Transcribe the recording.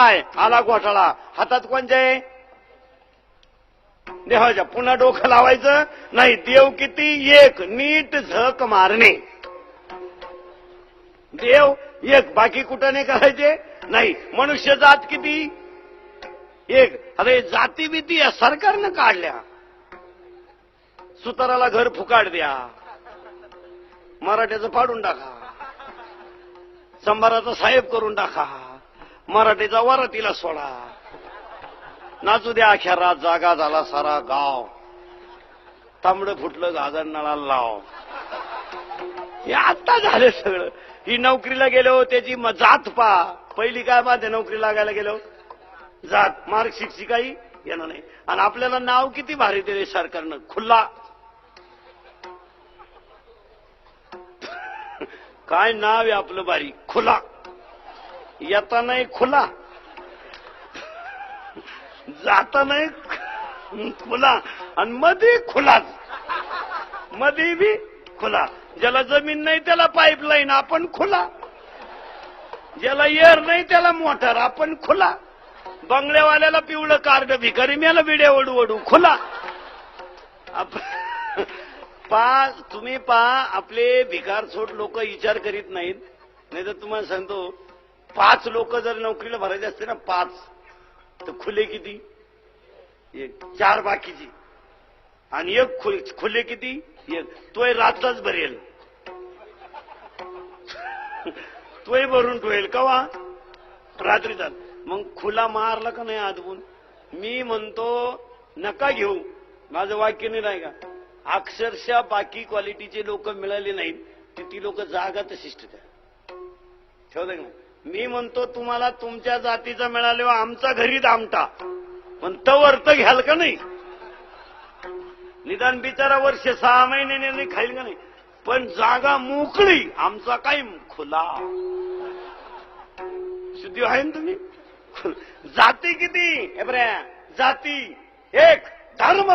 काय आला घोटाळा हातात कोणत्या आहे देवाच्या पुन्हा डोकं लावायचं नाही. देव किती एक नीट झक मारणे देव एक बाकी कुठं नाही करायचे नाही. मनुष्य जात किती एक. अरे जाती भीती या सरकारनं काढल्या. सुताराला घर फुकाट द्या मराठ्याचं पाडून टाका संभाराचा साहेब करून टाका मराठीचा वरातीला सोडा नाचू द्या अख्या रात जागा झाला सारा गाव तांबडं फुटलं गाजर नळाला लाव. हे आता झालं सगळं. ही नोकरीला गेलो त्याची जात पा पहिली काय बात आहे नोकरी लागायला गेलो जात मार्कशीट शिकाई येणं नाही. आणि आपल्याला नाव किती भारी दिले सरकारनं खुल्ला. काय नाव आहे आपलं भारी खुला. येता नाही खुला जाता नाही खुला आणि मध्ये खुलाच मध्ये बी खुला. ज्याला जमीन नाही त्याला पाईपलाईन आपण खुला. ज्याला एअर नाही त्याला मोटर आपण खुला. बंगल्यावाल्याला पिवळं कार्ड भिकारी मेला बिड्या ओढू ओढू खुला. तुम्ही आपले भिकारचोट लोक विचार करीत नाहीत. नाही तर तुम्हाला सांगतो 5 लोक जर नोकरीला भरायचे असते ना 5 तर खुले किती 4 बाकीची आणि एक खुले किती एक. तोय रातच भरेल तोय भरून ठेवेल कवा रात्रीचा. मग खुला मारला का नाही आदबून. मी म्हणतो नका घेऊ माझं वाक्य नाही राय का. अक्षरशः बाकी क्वालिटीचे लोक मिळाले नाहीत ती लोक जागा तशीच ठेवलं का. मी म्हणतो तुम्हाला तुमच्या जातीचा मिळाले आमचा घरी दामटा पण तवर तर घ्याल का नाही. निदान बिचारा वर्ष 6 महिन्याने खाईल का नाही. पण जागा मोकळी आमचा काय खुला. शुद्धी आहे ना तुम्ही. जाती किती जाती एक धर्म